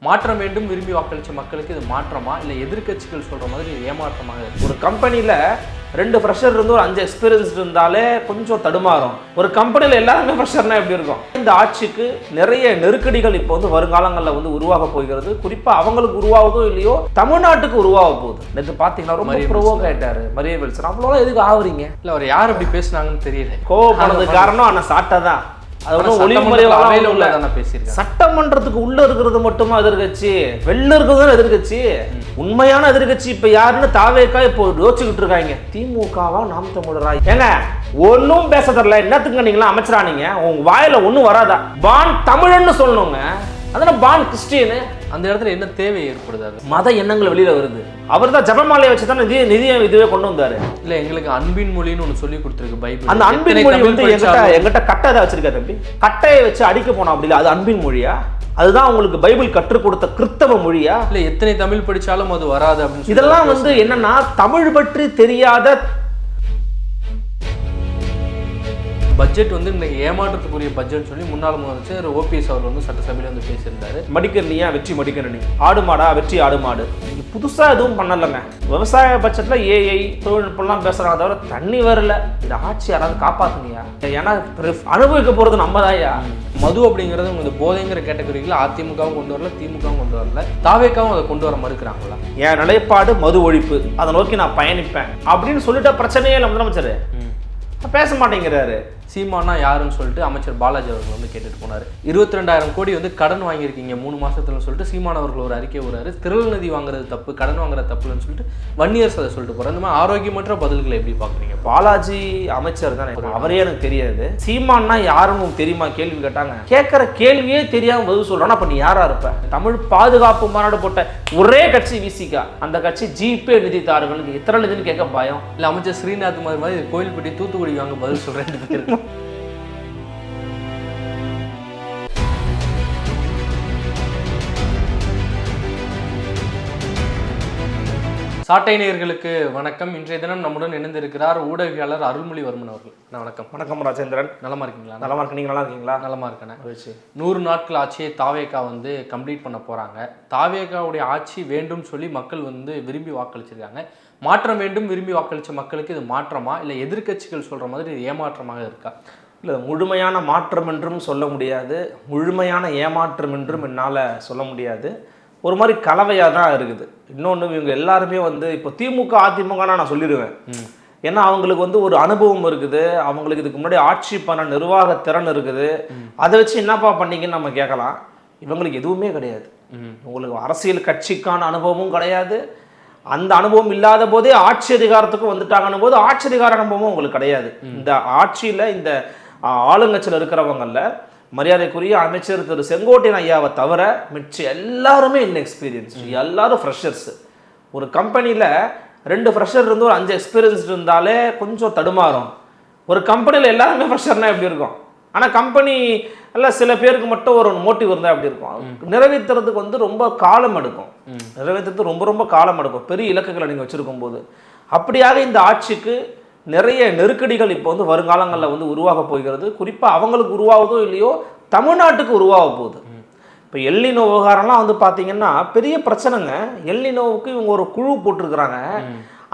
மாற்றம் வேண்டும் விரும்பி வாக்களித்த மக்களுக்கு இது மாற்றமா இல்லை எதிர்க்கட்சிகள் சொல்கிற மாதிரி இது ஏமாற்றமாக இருக்குது? ஒரு கம்பெனியில் 2 ஃப்ரெஷர் இருந்து ஒரு 5 எக்ஸ்பீரியன்ஸ் இருந்தாலே கொஞ்சம் தடுமாறும். ஒரு கம்பெனியில் எல்லாருமே ஃப்ரெஷர்னா எப்படி இருக்கும்? இந்த ஆட்சிக்கு நிறைய நெருக்கடிகள் இப்போ வருங்காலங்களில் உருவாக போகிறது. குறிப்பாக அவங்களுக்கு உருவாகுதோ இல்லையோ தமிழ்நாட்டுக்கு உருவாக போகுது. நேற்று பார்த்தீங்கன்னா ரொம்ப ப்ரோவோக் ஆயிட்டாரு மரிய வில்சன். அவ்வளோ எதுக்கு ஆகுறீங்க? இல்லை அவர் யார் அப்படி பேசுனாங்கன்னு தெரியல. கோவப்பனதுக்கு காரணம் ஆனால் சாட்டை தான். சட்டமன்றத்துக்கு உள்ள இருக்கிறது மட்டுமா எதிர்கட்சி, வெளில இருக்கிறது எதிர்கட்சி. உண்மையான எதிர்கட்சி இப்ப யாருன்னு தாவேக்கா இப்போ யோசிச்சுக்கிட்டு இருக்காங்க. திமுகவா நாம் தமிழரா? ஏங்க ஒன்னும் பேச தரல, என்னத்துக்கு நீங்களா அமைச்சரானீங்க? உங்க வாயில ஒண்ணும் வராதா? பான் தமிழன்னு சொல்லணுங்க, அதனால பான் கிறிஸ்டியனு. அந்த இடத்துல என்ன தேவை ஏற்படுது? மத எண்ணங்கள் வெளியில வருது. அவர் தான் ஜபமாலையை வச்சு தான் நிதியை இதுவே கொண்டு வந்தாரு. இல்ல எங்களுக்கு அன்பின் மொழின்னு ஒன்று சொல்லி கொடுத்துருக்கு பைபிள். அந்த அன்பின் மொழி எங்கிட்ட கட்டை தான் வச்சிருக்காரு. தம்பி கட்டையை வச்சு அடிக்க போனா அப்படி இல்லை, அது அன்பின் மொழியா? அதுதான் உங்களுக்கு பைபிள் கற்றுக் கொடுத்த கிறிஸ்தவ மொழியா? இல்ல எத்தனை தமிழ் படிச்சாலும் அது வராது அப்படின்னு. இதெல்லாம் என்னன்னா தமிழ் பற்றி தெரியாத பட்ஜெட் இன்னைக்கு ஏமாற்றத்துக்குரிய பட்ஜெட் சொல்லி முன்னாள் முதலமைச்சர் ஓபிஎஸ் அவர் சட்டசபையில் பேசியிருந்தாரு. மடிக்கணியா வெற்றி மடிக்கணி, ஆடு மாடா வெற்றி ஆடு மாடு. புதுசா எதுவும் பண்ணலங்க. விவசாய பட்ஜெட்ல ஏஐ தொழில்நுட்பம்லாம் பேசுறாங்க தவிர தண்ணி வரல. இந்த ஆட்சி யாராவது காப்பாத்துனியா? ஏன்னா அனுபவிக்க போறது நம்ம தாயா. மது அப்படிங்கிறது இந்த போதைங்கிற கேட்டகரியில் அதிமுகவும் கொண்டு வரல, திமுகவும் கொண்டு வரல, தாவேக்காவும் அதை கொண்டு வர மறுக்கிறாங்களா? என் நிலைப்பாடு மது ஒழிப்பு, அதை நோக்கி நான் பயணிப்பேன் அப்படின்னு சொல்லிட்ட பிரச்சனையே இல்லை முதலமைச்சர். பேச மாட்டேங்கிறாரு. சீமானா யாருன்னு சொல்லிட்டு அமைச்சர் பாலாஜி அவர்கள் கேட்டுட்டு போனார். 22,000 கோடி கடன் வாங்கியிருக்கீங்க 3 மாசத்துல சொல்லிட்டு சீமான் அவர்கள் ஒரு அறிக்கை விடுறாரு. திரள் நிதி வாங்குறது தப்பு, கடன் வாங்குறது தப்புன்னு சொல்லிட்டு வன்னியர்ஸ் அதை சொல்லிட்டு போறாரு. இந்த மாதிரி ஆரோக்கியமற்ற பதில்களை எப்படி பாக்குறீங்க? பாலாஜி அமைச்சர் தானே, அவரே எனக்கு தெரியாது. சீமான்னா யாருன்னு தெரியுமா கேள்வி கேட்டாங்க. கேட்கிற கேள்வியே தெரியாம பதில் சொல்றானா அப்ப நீ யாரா இருப்ப? தமிழ் பாதுகாப்பு மாநாடு போட்ட ஒரே கட்சி விசிகா. அந்த கட்சி ஜிபே நிதி தாருங்களுக்கு எத்தனை நிதினு கேட்க பயம் இல்ல. அமைச்சர் ஸ்ரீநாத் மாதிரி கோயில்பட்டி தூத்துக்குடி வாங்க பதில் சொல்றேன். சாட்டை நேயர்களுக்கு வணக்கம். இன்றைய தினம் நம்முடன் இணைந்திருக்கிறார் ஊடகவியலாளர் அருள்மொழிவர்மன் அவர்கள். வணக்கம். வணக்கம் ராஜேந்திரன். நலமா இருக்கீங்களா? நலமா இருக்கு. நீங்க நல்லா இருக்கீங்களா? நலமா இருக்கேன். 100 நாட்கள் ஆட்சியை தாவேக்கா கம்ப்ளீட் பண்ண போறாங்க. தாவேக்காவுடைய ஆட்சி வேண்டும் சொல்லி மக்கள் விரும்பி வாக்களிச்சிருக்காங்க. மாற்றம் வேண்டும் விரும்பி வாக்களிச்ச மக்களுக்கு இது மாற்றமா இல்லை எதிர்க்கட்சிகள் சொல்ற மாதிரி இது ஏமாற்றமாக இருக்கா? இல்லை, முழுமையான மாற்றம் என்றும் சொல்ல முடியாது, முழுமையான ஏமாற்றம் என்றும் என்னால் சொல்ல முடியாது. ஒரு மாதிரி கலவையாக தான் இருக்குது. இன்னொன்று இவங்க எல்லாருமே இப்போ திமுக அதிமுகனா நான் சொல்லிடுவேன். ஏன்னா அவங்களுக்கு ஒரு அனுபவம் இருக்குது, அவங்களுக்கு இதுக்கு முன்னாடி ஆட்சி பண்ண நிர்வாக திறன் இருக்குது. அதை வச்சு என்னப்பா பண்ணீங்கன்னு நம்ம கேட்கலாம். இவங்களுக்கு எதுவுமே கிடையாது. உங்களுக்கு அரசியல் கட்சிக்கான அனுபவமும் கிடையாது. அந்த அனுபவம் இல்லாத போதே ஆட்சி அதிகாரத்துக்கும் வந்துட்டாங்கன்னும் போது ஆட்சி அதிகார அனுபவமும் உங்களுக்கு கிடையாது. இந்த ஆட்சியில் இந்த ஆளுங்கட்சியில் இருக்கிறவங்கள மரியாதைக்குரிய அமைச்சர் திரு செங்கோட்டையன் ஐயாவை தவிர மிச்ச எல்லாருமே இன்எக்ஸ்பீரியன்ஸ், எல்லாரும் ஃப்ரெஷர்ஸ். ஒரு கம்பெனியில் 2 ஃப்ரெஷர் இருந்து ஒரு 5 எக்ஸ்பீரியன்ஸ் இருந்தாலே கொஞ்சம் தடுமாறும். ஒரு கம்பெனியில் எல்லாருமே ஃப்ரெஷர்னா எப்படி இருக்கும்? ஆனால் கம்பெனி எல்லாம் சில பேருக்கு மட்டும் ஒரு மோட்டிவ் இருந்தால் எப்படி இருக்கும்? நிறைவேற்றுறதுக்கு ரொம்ப காலம் எடுக்கும். நிறைவேற்றுறது ரொம்ப ரொம்ப காலம் எடுக்கும், பெரிய இலக்குகளை நீங்கள் வச்சுருக்கும் போது. அப்படியாக இந்த ஆட்சிக்கு நிறைய நெருக்கடிகள் இப்போ வருங்காலங்களில் உருவாக போகிறது. குறிப்பாக அவங்களுக்கு உருவாகுதோ இல்லையோ தமிழ்நாட்டுக்கு உருவாக போகுது. இப்போ எல்லினோ விவகாரம்லாம் பார்த்தீங்கன்னா பெரிய பிரச்சனைங்க. எல்லினோவுக்கு இவங்க ஒரு குழு போட்டிருக்கிறாங்க.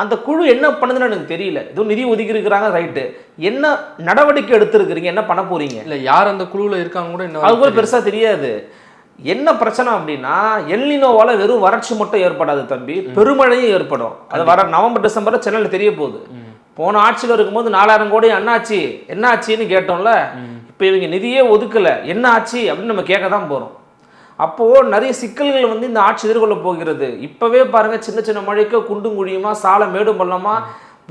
அந்த குழு என்ன பண்ணுதுன்னு எனக்கு தெரியல. எதுவும் நிதி ஒதுக்கி இருக்கிறாங்க, ரைட்டு. என்ன நடவடிக்கை எடுத்துருக்கிறீங்க, என்ன பண்ண போறீங்க? இல்லை யார் அந்த குழுவில் இருக்காங்க கூட அது கூட பெருசாக தெரியாது. என்ன பிரச்சனை அப்படின்னா எல்லினோவால் வெறும் வறட்சி மட்டும் ஏற்படாது தம்பி, பெருமழையும் ஏற்படும். அது வர நவம்பர் டிசம்பரில் சென்னையில் தெரிய போகுது. போன ஆட்சியில் இருக்கும்போது 4,000 கோடி என்னாச்சு என்னாச்சின்னு கேட்டோம்ல. இப்போ இவங்க நிதியே ஒதுக்கலை, என்ன ஆச்சு அப்படின்னு நம்ம கேட்க தான் போகிறோம். அப்போது நிறைய சிக்கல்கள் இந்த ஆட்சி எதிர்கொள்ள போகிறது. இப்போவே பாருங்கள், சின்ன சின்ன மழைக்கு குண்டும் குழியுமா, சாலை மேடும் பள்ளமா,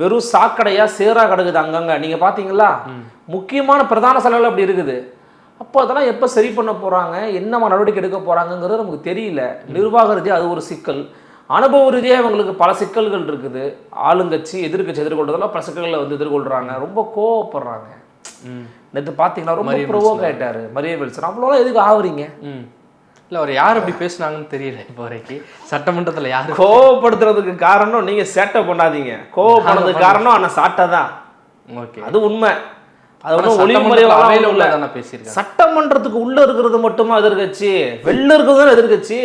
வெறும் சாக்கடையாக சேராக கிடக்குது அங்கங்கே. நீங்கள் பார்த்தீங்களா? முக்கியமான பிரதான சாலைகள் அப்படி இருக்குது. அப்போ அதெல்லாம் எப்போ சரி பண்ண போகிறாங்க, என்னமா நடவடிக்கை எடுக்க போகிறாங்கங்கிறது நமக்கு தெரியல. நிர்வாக ரீதியாக அது ஒரு சிக்கல், அனுபவ ரீதியாக அவங்களுக்கு பல சிக்கல்கள் இருக்குது. ஆளுங்கட்சி எதிர்கட்சி எதிர்கொள்றதெல்லாம் பல சிக்கல்களை எதிர்கொள்கிறாங்க. ரொம்ப கோவப்படுறாங்க. நேற்று பார்த்தீங்கன்னா ரொம்ப ப்ரோவோக் ஆகிட்டாரு மரிய வில்சன். அவ்வளோ எதுக்கு ஆகுறீங்க? இல்லை அவர் யார் அப்படி பேசுனாங்கன்னு தெரியல. இப்போ வரைக்கும் சட்டமன்றத்தில் யார் கோவப்படுத்துறதுக்கு காரணம் நீங்கள் சேட்டை பண்ணாதீங்க, கோவப்படுறதுக்கு காரணம் ஆனால் சாட்டை தான். ஓகே, அது உண்மை. அது ஒன்றும் ஒளிமுறையாக பேசியிருக்காங்க. சட்டமன்றத்துக்கு உள்ள இருக்கிறது மட்டுமா எதிர்கட்சி, வெளில இருக்கிறது எதிர்கட்சி.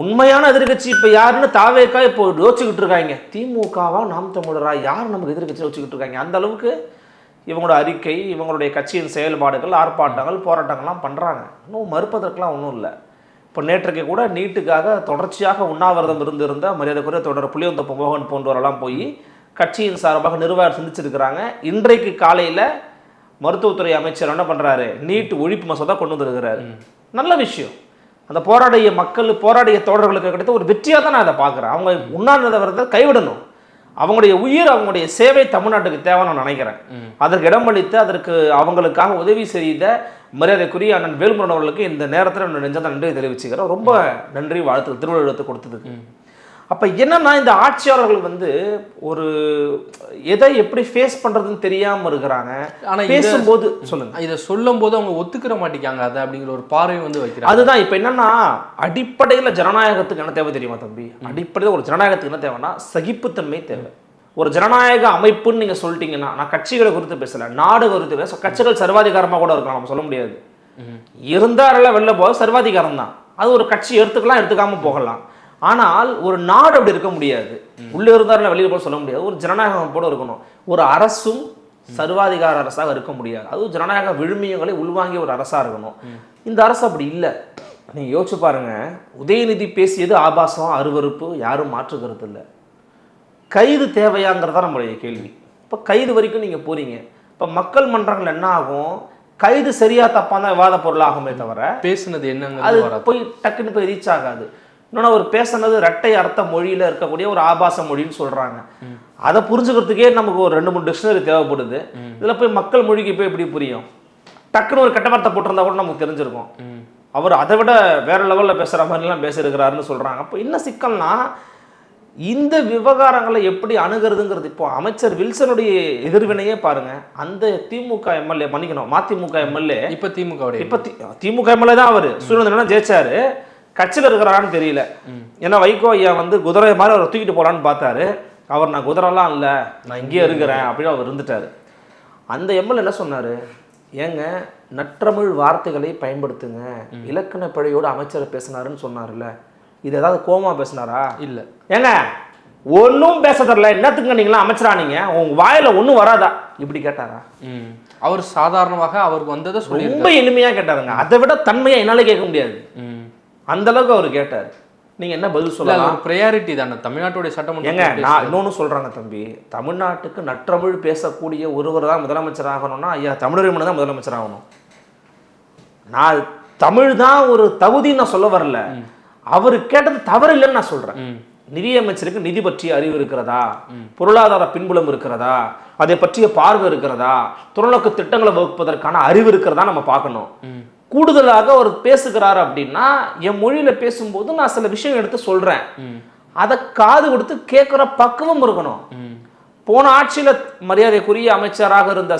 உண்மையான எதிர்கட்சி இப்ப யாருன்னு தாவேக்கா இப்போ யோசிச்சுக்கிட்டு இருக்காங்க. திமுகவா நாம் தமிழரா யார் நமக்கு எதிர்கட்சி யோசிச்சுக்கிட்டு இருக்காங்க. அந்த அளவுக்கு இவங்களோட அறிக்கை, இவங்களுடைய கட்சியின் செயல்பாடுகள், ஆர்ப்பாட்டங்கள், போராட்டங்கள்லாம் பண்றாங்க. இன்னும் மறுப்பதற்கெல்லாம் ஒன்றும் இல்லை. இப்போ நேற்றைக்கு கூட நீட்டுக்காக தொடர்ச்சியாக உண்ணாவிரதம் இருந்த மரியாதைக்குரிய தொடர் புளியந்தோப்பு மோகன் போன்றவரெல்லாம் போய் கட்சியின் சார்பாக நிர்வாகம் சிந்திச்சிருக்கிறாங்க. இன்றைக்கு காலையில் மருத்துவத்துறை அமைச்சர் என்ன பண்ணுறாரு, நீட் ஒழிப்பு மசோதா கொண்டு வந்துருக்கிறாரு. நல்ல விஷயம். அந்த போராடிய மக்கள், போராடிய தோழர்களுக்கு கிடைத்த ஒரு வெற்றியாக தான் நான் அதை பார்க்குறேன். அவங்க உண்ணாவிரதத்தை கைவிடணும். அவங்களுடைய உயிர், அவங்களுடைய சேவை தமிழ்நாட்டுக்கு தேவை நான் நினைக்கிறேன். அதற்கு இடமளித்து அதற்கு அவங்களுக்காக உதவி செய்த மரியாதைக்குரிய அண்ணன் வேல்முருகன் அவர்களுக்கு இந்த நேரத்தில் நெஞ்ச நன்றி தெரிவிச்சுக்கிறேன். ரொம்ப நன்றி, வாழ்த்து திருவள்ளுவத்தை கொடுத்ததுக்கு. அப்போ என்னன்னா, இந்த ஆட்சியாளர்கள் வந்து ஒரு எதை எப்படி ஃபேஸ் பண்ணுறதுன்னு தெரியாமல் இருக்கிறாங்க. ஆனால் பேசும்போது சொல்லுங்க, இதை சொல்லும் போது அவங்க ஒத்துக்கிற மாட்டேங்காங்க அதை அப்படிங்கிற ஒரு பார்வை வந்து வைக்கிறாங்க. அதுதான் இப்போ என்னன்னா, அடிப்படையில் ஜனநாயகத்துக்கு என்ன தேவை தெரியுமா தம்பி? அடிப்படையில் ஒரு ஜனநாயகத்துக்கு என்ன தேவைன்னா சகிப்புத்தன்மை தேவை. ஒரு ஜனநாயக அமைப்புன்னு நீங்கள் சொல்லிட்டீங்கன்னா, நான் கட்சிகளை குறித்து பேசலை, நாடு குறித்து பேச. கட்சிகள் சர்வாதிகாரமாக கூட இருக்கலாம், நம்ம சொல்ல முடியாது. இருந்தாரெல்லாம் வெளில போக சர்வாதிகாரம் தான். அது ஒரு கட்சி எடுத்துக்கலாம், எடுத்துக்காம போகலாம். ஆனால் ஒரு நாடு அப்படி இருக்க முடியாது. உள்ள இருந்தாலும் வெளியில் போக சொல்ல முடியாது. ஒரு ஜனநாயக அமைப்போடு இருக்கணும். ஒரு அரசும் சர்வாதிகார அரசாக இருக்க முடியாது. அதுவும் ஜனநாயக விழுமியங்களை உள்வாங்கிய ஒரு அரசாக இருக்கணும். இந்த அரசு அப்படி இல்லை. நீங்கள் யோசிச்சு பாருங்க, உதயநிதி பேசியது ஆபாசம், அருவருப்பு, யாரும் மாற்றுக்கிறது இல்லை. கைது தேவையாங்கிறதா நம்மளுடைய கேள்வி. இப்போ கைது வரைக்கும் நீங்கள் போறீங்க. இப்போ மக்கள் மன்றங்கள் என்ன ஆகும், கைது சரியா தப்பா தான் விவாத பொருள் ஆகுமே தவிர பேசுனது என்னங்க அது போய் டக்குன்னு போய் ரீச் ஆகாது. இன்னொன்று, அவர் பேசுனது இரட்டை அர்த்த மொழியில் இருக்கக்கூடிய ஒரு ஆபாச மொழின்னு சொல்கிறாங்க. அதை புரிஞ்சுக்கிறதுக்கே நமக்கு ஒரு 2-3 டிக்ஷனரி தேவைப்படுது. இதில் போய் மக்கள் மொழிக்கு போய் எப்படி புரியும்? டக்குன்னு ஒரு கெட்ட வார்த்தை போட்டிருந்தா கூட நமக்கு தெரிஞ்சிருக்கும். அவர் அதை விட வேற லெவலில் பேசுகிற மாதிரிலாம் பேசியிருக்கிறாருன்னு சொல்கிறாங்க. அப்போ என்ன சிக்கல்னா, இந்த விவகாரங்களை எப்படி அணுகிறதுங்கிறது. இப்போ அமைச்சர் வில்சனுடைய எதிர்வினையே பாருங்க. அந்த திமுக எம்எல்ஏ, மன்னிக்கணும், மதிமுக எம்எல்ஏ, இப்போ திமுக எம்எல்ஏ தான் அவர். சுரேந்திரன் ஜெயிச்சாரு, கட்சியில் இருக்கிறாரான்னு தெரியல. ஏன்னா வைகோ ஐயா வந்து குதிரை மாதிரி அவரை தூக்கிட்டு போகலான்னு பார்த்தாரு. அவர் நான் குதிரைலாம் இல்லை, நான் இங்கேயே இருக்கிறேன் அப்படின்னு அவர் இருந்துட்டார். அந்த எம்எல்ஏ என்ன சொன்னார், ஏங்க நற்றமிழ் வார்த்தைகளை பயன்படுத்துங்க, இலக்கண பிழையோடு அமைச்சர் பேசினாருன்னு சொன்னார்ல, இது ஏதாவது கோமா பேசினாரா? இல்லை. ஏங்க ஒன்றும் பேச தரல, என்னத்துங்க நீங்களாம் அமைச்சரானீங்க, உங்க வாயில ஒன்றும் வராதா இப்படி கேட்டாரா? அவர் சாதாரணமாக அவருக்கு வந்ததை சொல்லி ரொம்ப எளிமையாக கேட்டாருங்க. அதை விட தன்மையாக என்னால் கேட்க முடியாது. அந்த அளவுக்கு அவர் கேட்டார். நீங்க என்ன பதில் சொல்லலாம்? ப்ரையாரிட்டி தானே தமிழ்நாட்டுடைய சட்டமன்றம். ஏங்க நான் இன்னொன்று சொல்றாங்க தம்பி, தமிழ்நாட்டுக்கு நற்றமிழ் பேசக்கூடிய ஒருவர் தான் முதலமைச்சர் ஆகணும்னா ஐயா தமிழறிஞர் தான் முதலமைச்சர் ஆகணும். நான் தமிழ் தான் ஒரு தகுதின்னு நான் சொல்ல வரல. அவரு கேட்டது தவறு இல்லைன்னு நான் சொல்றேன். நிதியமைச்சருக்கு நிதி பற்றிய அறிவு இருக்கிறதா, பொருளாதார பின்புலம் இருக்கிறதா, அதை பற்றிய பார்வை இருக்கிறதா, தொலைநோக்கு திட்டங்களை வகுப்பதற்கான அறிவு இருக்கிறதா நம்ம பார்க்கணும். கூடுதலாக அவர் பேசுகிறார் அப்படின்னா, என் மொழியில பேசும்போது நான் சில விஷயம் எடுத்து சொல்றேன், அதை காது கொடுத்து கேட்கிற பக்குவம் இருக்கணும். போன ஆட்சியில மரியாதைக்குரிய அமைச்சராக இருந்த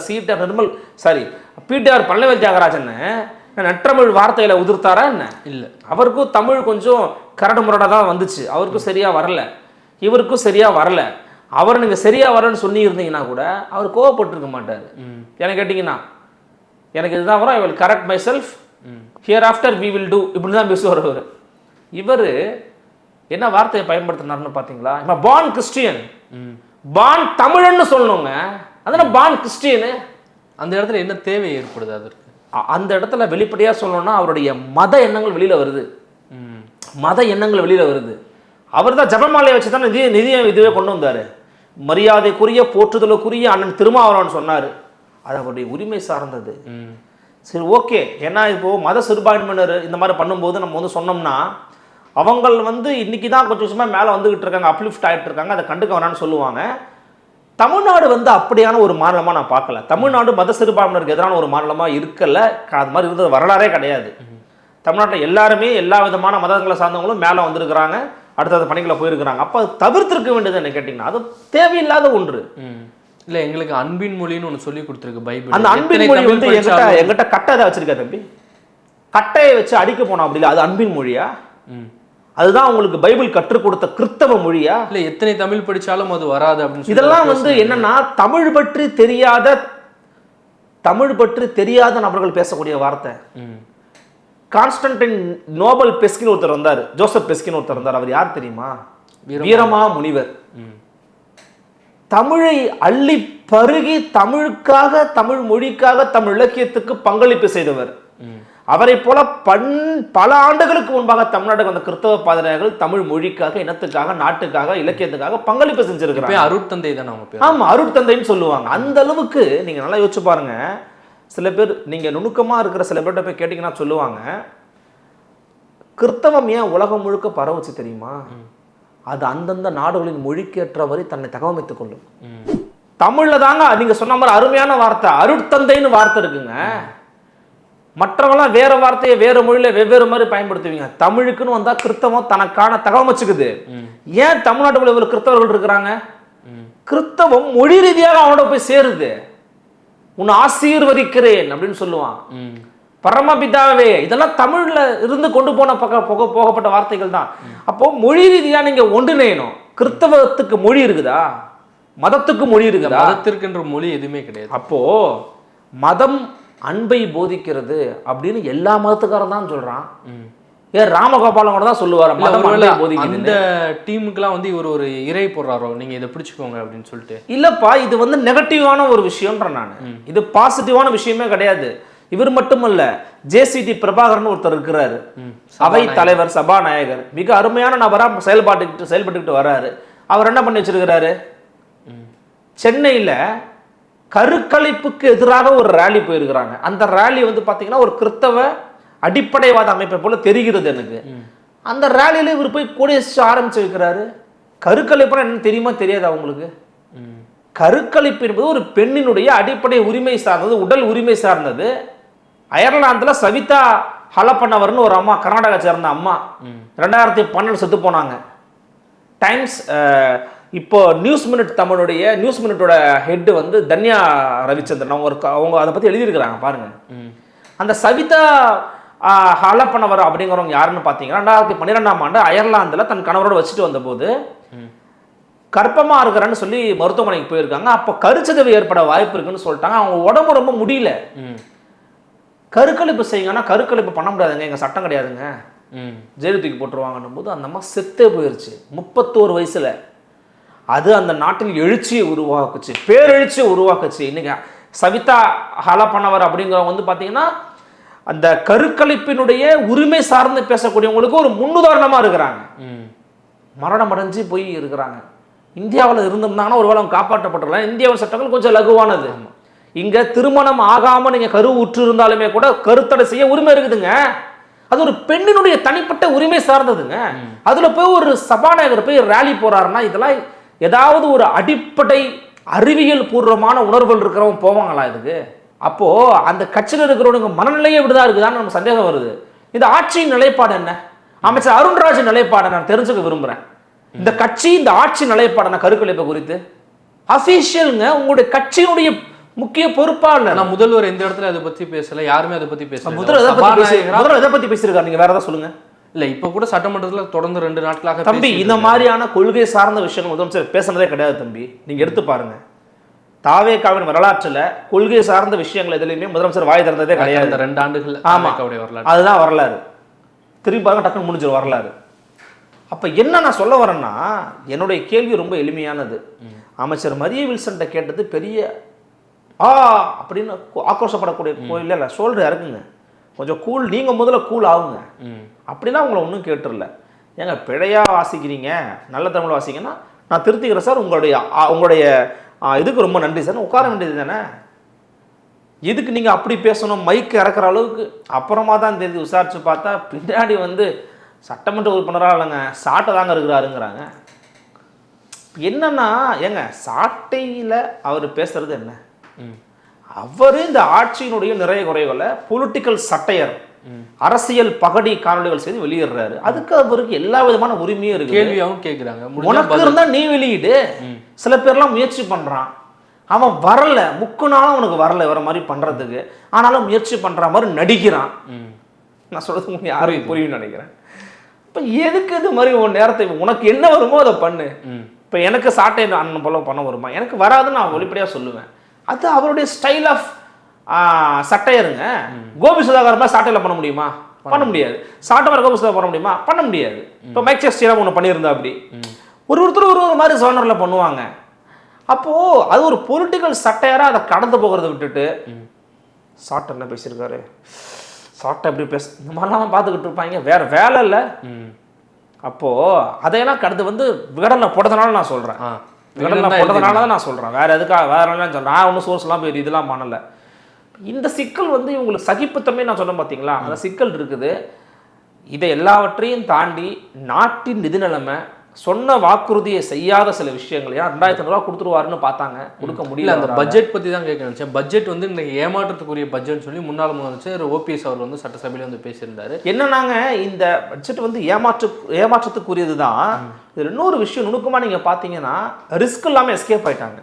பிடிஆர் பழனிவேல் தியாகராஜன் நற்றமிழ் வார்த்தையில உதிர்த்தாரா என்ன? இல்லை. அவருக்கும் தமிழ் கொஞ்சம் கரடு முரடா தான் வந்துச்சு, அவருக்கும் சரியா வரல, இவருக்கும் சரியா வரல. அவர் நீங்க சரியா வரலன்னு சொல்லி இருந்தீங்கன்னா கூட அவர் கோவப்பட்டிருக்க மாட்டாரு. எனக்கு கேட்டீங்கன்னா, எனக்கு இதுதான் வரும், I will correct myself, here after we will do, இப்படி தான் பேசுவார் அவர். இவர் என்ன வார்த்தையை பயன்படுத்தினார்னு பார்த்தீங்களா? இப்போ பான் கிறிஸ்டியன், பான் தமிழன்னு சொல்லணுங்க, அதனால் பான் கிறிஸ்டியனு. அந்த இடத்துல என்ன தேவை ஏற்படுது? அதற்கு அந்த இடத்துல வெளிப்படையாக சொல்லணும்னா அவருடைய மத எண்ணங்கள் வெளியில் வருது. மத எண்ணங்கள் வெளியில் வருது. அவர் தான் ஜபமாலையை வச்சு தான் நிதியை இதுவே கொண்டு வந்தார். மரியாதைக்குரிய போற்றுதலுக்குரிய அண்ணன் திருமாவளவன் சொன்னார், அது அவருடைய உரிமை சார்ந்தது. சரி, ஓகே. ஏன்னா இப்போது மத சிறுபான்மையினர் இந்த மாதிரி பண்ணும்போது நம்ம வந்து சொன்னோம்னா, அவங்க வந்து இன்னைக்கு தான் கொஞ்சம் வருஷமாக மேலே வந்துக்கிட்டு இருக்காங்க, அப்லிஃப்ட் ஆகிட்டு இருக்காங்க, அதை கண்டுக்க வேணான்னு சொல்லுவாங்க. தமிழ்நாடு வந்து அப்படியான ஒரு மாநிலமாக நான் பார்க்கல. தமிழ்நாடு மத சிறுபான்மையினருக்கு எதிரான ஒரு மாநிலமாக இருக்கல, அது மாதிரி இருந்தது வரலாறே கிடையாது. தமிழ்நாட்டில் எல்லாருமே எல்லா விதமான மதங்களை சார்ந்தவங்களும் மேலே வந்திருக்கிறாங்க, அடுத்தது பணிகளை போயிருக்கிறாங்க. அப்போ அது தவிர்த்திருக்க வேண்டியது என்ன கேட்டிங்கன்னா, அது தேவையில்லாத ஒன்று. இல்லை, எங்களுக்கு அன்பின் மொழின்னு ஒன்று சொல்லி கொடுத்துருக்கு பைபிள். அந்த அன்பின் மொழி வந்து எங்கிட்ட கட்டை தான் வச்சிருக்கா தம்பி, கட்டையை வச்சு அடிக்க போனோம் அப்படி இல்லை, அது அன்பின் மொழியா? அதுதான் உங்களுக்கு பைபிள் கற்றுக் கொடுத்த கிறிஸ்தவ மொழியா? இல்லை, எத்தனை தமிழ் படித்தாலும் அது வராது அப்படின்னு. இதெல்லாம் வந்து என்னன்னா, தமிழ் பற்றி தெரியாத தமிழ் பற்றி தெரியாத நபர்கள் பேசக்கூடிய வார்த்தை. கான்ஸ்டன்டைன் நோபல் பெஸ்கின் ஒருத்தர் வந்தார், ஜோசப் பெஸ்கின் ஒருத்தர் வந்தார். அவர் யார் தெரியுமா? வீரமா முனிவர். தமிழை அள்ளி பருகி தமிழுக்காக, தமிழ் மொழிக்காக, தமிழ் இலக்கியத்துக்கு பங்களிப்பு செய்தவர். அவரை போல பல ஆண்டுகளுக்கு முன்பாக தமிழ்நாட்டுக்கு வந்த கிறிஸ்தவ பாதிரியார்கள் தமிழ் மொழிக்காக, இனத்துக்காக, நாட்டுக்காக, இலக்கியத்துக்காக பங்களிப்பு செஞ்சிருக்கிறாங்க. அருட்தந்தை தான் அவங்க பேர். ஆமா, அருட்தந்தைன்னு சொல்லுவாங்க. அந்த அளவுக்கு நீங்க நல்லா யோசிச்சு பாருங்க. சில பேர் நீங்க நுணுக்கமா இருக்கிற சில பேர்கிட்ட போய் கேட்டீங்கன்னா சொல்லுவாங்க, கிறிஸ்தவம் ஏன் உலகம் முழுக்க பரவுச்சு தெரியுமா? அது அந்தந்த நாடுகளின் மொழிக்கேற்றவரை தன்னை தகவமைத்துக் கொள்ளும். தமிழ்ல தாங்க நீங்க சொன்ன மாதிரி அருமையான வார்த்தை அருட்தந்தைன்னு வார்த்தை இருக்குங்க. மற்றவங்களாம் வேற வார்த்தையை வேற மொழியில வெவ்வேறு மாதிரி பயன்படுத்துவீங்க. தமிழுக்குன்னு வந்தா கிறிஸ்தவம் தனக்கான தகவமைச்சுக்குது. ஏன் தமிழ்நாட்டுக்குள்ள இவ்வளவு கிறிஸ்தவர்கள் இருக்கிறாங்க? கிறிஸ்தவம் மொழி ரீதியாக அவனோட போய் சேருது. உன்னை ஆசீர்வதிக்கிறேன் அப்படின்னு சொல்லுவான். பரமபிதாவே, இதெல்லாம் தமிழ்ல இருந்து கொண்டு போகப்பட்ட வார்த்தைகள் தான். அப்போ மொழி ரீதியா நீங்க ஒன்றிணையணும். கிறிஸ்தவத்துக்கு மொழி இருக்குதா? மதத்துக்கு மொழி இருக்குதா? மதத்திற்கென்ற மொழி எதுவுமே கிடையாது. அப்போ மதம் அன்பை போதிக்கிறது அப்படின்னு எல்லா மதத்துக்காரன் தான் சொல்றான். ஏன் ராமகோபாலம் கூட தான் சொல்லுவார் அந்த டீமுக்குலாம் வந்து இவர் ஒரு இறை போடுறாரோ, நீங்க இதை பிடிச்சுக்கோங்க அப்படின்னு சொல்லிட்டு. இல்லப்பா, இது வந்து நெகட்டிவான ஒரு விஷயம்ன்ற நான். இது பாசிட்டிவான விஷயமே கிடையாது. இவர் மட்டுமல்ல, ஜேசிடி பிரபாகரன் ஒருத்தர் இருக்கிறாரு, அவை தலைவர், சபாநாயகர், மிக அருமையான நபரா செயல்பட்டுக்கிட்டு வர்றாரு. அவர் என்ன பண்ணி வச்சிருக்கிறாரு? சென்னையில கருக்கலைப்புக்கு எதிராக ஒரு ரேலி போயிருக்கிறாங்க. அந்த ரேலி வந்து பாத்தீங்கன்னா ஒரு கிறிஸ்தவ அடிப்படைவாத அமைப்பை போல தெரிகிறது எனக்கு. அந்த ரேலியில இவர் போய் கொடியேற்றி ஆரம்பிச்சு வைக்கிறாரு. கருக்கலைப்புனா என்னன்னு தெரியுமா தெரியாது அவங்களுக்கு? கருக்கலைப்பு என்பது ஒரு பெண்ணினுடைய அடிப்படை உரிமை சார்ந்தது, உடல் உரிமை சார்ந்தது. அயர்லாந்துல சவிதா ஹலப்பனவர்னு ஒரு அம்மா, கர்நாடகா சேர்ந்த அம்மா, 2012 செத்து போனாங்க. டைம்ஸ் இப்போ நியூஸ் மினிட் தமிழுடைய நியூஸ் மினிட்டோட ஹெட் வந்து தன்யா ரவிச்சந்திரன். அவங்க அதை பத்தி எழுதியிருக்கிறாங்க பாருங்க. அந்த சவிதா ஹலப்பனவர் அப்படிங்கிறவங்க யாருன்னு பார்த்தீங்கன்னா 2012ஆம் ஆண்டு அயர்லாந்துல தன் கணவரோட வச்சுட்டு வந்த போது கர்ப்பமா இருக்கிறேன்னு சொல்லி மருத்துவமனைக்கு போயிருக்காங்க. அப்போ கருச்சிதைவு ஏற்பட வாய்ப்பு இருக்குன்னு சொல்லிட்டாங்க. அவங்க உடம்பு ரொம்ப முடியல. கருக்கலைப்பு செய்யுங்கன்னா கருக்கலைப்பு பண்ண முடியாதுங்க, எங்க சட்டம் கிடையாதுங்க, ஜெயிலு தூக்கி போட்டுருவாங்கன்னும் போது அந்த அம்மா செத்தே போயிருச்சு 31 வயசுல. அது அந்த நாட்டில் எழுச்சியை உருவாக்குச்சு, பேரெழுச்சியை உருவாக்குச்சு. இன்னைக்கு சவிதா ஹலப்பனவர் அப்படிங்கிறவங்க வந்து பார்த்தீங்கன்னா அந்த கருக்கலைப்பினுடைய உரிமை சார்ந்து பேசக்கூடியவங்களுக்கு ஒரு முன்னுதாரணமா இருக்கிறாங்க. மரணம் அடைஞ்சு போய் இருக்கிறாங்க. இந்தியாவில் இருந்திருந்தாங்கன்னா ஒருவேளை அவங்க காப்பாற்றப்பட்டுருக்கலாம். இந்தியாவின் சட்டங்கள் கொஞ்சம் லகுவானது. இங்க திருமணம் ஆகாம நீங்க கரு உற்று இருந்தாலுமே கூட கருத்தடை செய்ய உரிமை இருக்குதுங்க. அது ஒரு பெண்ணினுடைய தனிப்பட்ட உரிமை சார்ந்ததுங்க. அதுல போய் ஒரு சபாநாயகர் போய் ரேலி போறாருன்னா இதெல்லாம் ஏதாவது ஒரு அடிப்படை அறிவியல் பூர்வமான உணர்வுகள் இருக்கிறவங்க போவாங்களா இதுக்கு? அப்போ அந்த கட்சியில் இருக்கிறவங்க மனநிலையே இப்படிதான் இருக்குதான்னு நம்ம சந்தேகம் வருது. இந்த ஆட்சியின் நிலைப்பாடு என்ன? அமைச்சர் அருண்ராஜ் நிலைப்பாடை நான் தெரிஞ்சுக்க விரும்புறேன். இந்த கட்சி, இந்த ஆட்சி நிலைப்பாடான கருக்கலைப்பு குறித்து அபிஷியல்ங்க, உங்களுடைய கட்சியினுடைய முக்கிய பொறுப்பாளர். நான் முதல்வர் எந்த இடத்துல அதை பத்தி பேசல, யாருமே அதை பத்தி பேசல. முதல்வர் எதை பத்தி பேசியிருக்காரு? நீங்க வேற ஏதாவது சொல்லுங்க. இல்ல இப்ப கூட சட்டமன்றத்துல தொடர்ந்து 2 நாட்களாக தம்பி இந்த மாதிரியான கொள்கை சார்ந்த விஷயங்கள் முதலமைச்சர் பேசுனதே கிடையாது தம்பி. நீங்க எடுத்து பாருங்க, தாவேகாவின் வரலாற்றுல கொள்கை சார்ந்த விஷயங்கள் எதுலையுமே முதலமைச்சர் வாய் திறந்ததே கிடையாது. 2 ஆண்டுகள் வரலாறு, அதுதான் வரலாறு. திரும்பி பாருங்க, டக்குன்னு முடிஞ்சிடும் வரலாறு. அப்ப என்ன நான் சொல்ல வரேன்னா, என்னுடைய கேள்வி ரொம்ப எளிமையானது. அமைச்சர் மரிய வில்சன்ட்ட கேட்டது பெரிய அப்படின்னு ஆக்ரோஷப்படக்கூடிய கோயில் இல்லை, சொல்ற இறக்குங்க கொஞ்சம் கூல், நீங்க முதல்ல கூல் ஆகுங்க அப்படின்னா உங்களை ஒன்றும் கேட்டுடல. ஏங்க பிழையா வாசிக்கிறீங்க, நல்ல தமிழ் வாசிங்கன்னா நான் திருத்திக்கிறேன் சார், உங்களுடைய இதுக்கு ரொம்ப நன்றி சார், உட்கார வேண்டியது தானே. எதுக்கு நீங்க அப்படி பேசணும்? மைக்கு இறக்குற அளவுக்கு அப்புறமா தான் தெரிஞ்சு விசாரிச்சு பார்த்தா பின்னாடி வந்து சட்டமன்ற உறுப்பினராக இல்லைங்க, சாட்டை தாங்க இருக்கிறாருங்கிறாங்க. என்னன்னா ஏங்க சாட்டையில் அவர் பேசுறது என்ன? அவர் இந்த ஆட்சியினுடைய நிறைய குறைகளை பொலிட்டிக்கல் சட்டையர், அரசியல் பகடி காணொலிகள் செய்து வெளியிடுறாரு. அதுக்கு அவருக்கு எல்லா விதமான உரிமையும் இருக்கு. கேள்வியாகவும் கேட்குறாங்க, உனக்கு இருந்தா நீ வெளியிடு. சில பேர்லாம் முயற்சி பண்றான், அவன் வரல, முக்குனாலும் அவனுக்கு வரல வர மாதிரி பண்றதுக்கு, ஆனாலும் முயற்சி பண்ற மாதிரி நடிக்கிறான். நான் சொல்றது யாரும் புரியும் நினைக்கிறேன். இப்ப எதுக்கு இது மாதிரி உன் நேரத்தை, உனக்கு என்ன வருமோ அதை பண்ணு. இப்ப எனக்கு சாட்டை அண்ணன் போல பண்ண வருமா? எனக்கு வராதுன்னு நான் வெளிப்படையா சொல்லுவேன். அது அவருடைய ஸ்டைல் ஆஃப் சட்டையருங்க. கோபி சுதாகர் மாதிரி சாட்டையில் பண்ண முடியுமா? பண்ண முடியாது. சாட்டை மாதிரி கோபி சுதாகர் பண்ண முடியுமா? பண்ண முடியாது. இப்போ மைக் செஸ்டியெல்லாம் ஒன்று பண்ணியிருந்தா அப்படி ஒருத்தர் ஒரு மாதிரி சோனரில் பண்ணுவாங்க. அப்போது அது ஒரு பொலிட்டிக்கல் சட்டையாராக அதை கடந்து போகிறத விட்டுட்டு சாட்டை என்ன பேசியிருக்காரு, சாட்டை எப்படி இந்த மாதிரிலாம் பார்த்துக்கிட்டு இருப்பாங்க. வேறு வேலை இல்லை. அப்போது அதையெல்லாம் கடந்து விகடனில் போட்டதுனால நான் சொல்கிறேன். விகடனில் போட்டதுனால தான் நான் சொல்கிறேன். வேறு எதுக்காக வேறு சொல்கிறேன். நான் ஒன்றும் சோர்ஸ்லாம் போய் இதெல்லாம் பண்ணலை. இந்த சிக்கல் இவங்களுக்கு சகிப்புத்தன்மை நான் சொன்னேன் பார்த்தீங்களா, அந்த சிக்கல் இருக்குது. இதை எல்லாவற்றையும் தாண்டி நாட்டின் நிதி நிலைமை, சொன்ன வாக்குறுதியை செய்யாத சில விஷயங்கள், ஏன்னா 2500 கொடுத்துருவாருன்னு பார்த்தாங்க, கொடுக்க முடியல. அந்த பட்ஜெட் பற்றி தான் கேட்க நினச்சேன். பட்ஜெட் இன்னைக்கு ஏமாற்றத்துக்குரிய பட்ஜெட்னு சொல்லி முன்னாள் முதலமைச்சர் ஓபிஎஸ் அவர் சட்டசபையில் பேசியிருந்தாரு. என்னன்னாங்க, இந்த பட்ஜெட் ஏமாற்றத்துக்குரியது தான். இது இன்னொரு விஷயம் நுணுக்கமாக நீங்கள் பார்த்தீங்கன்னா, ரிஸ்க் இல்லாமல் எஸ்கேப் ஆயிட்டாங்க.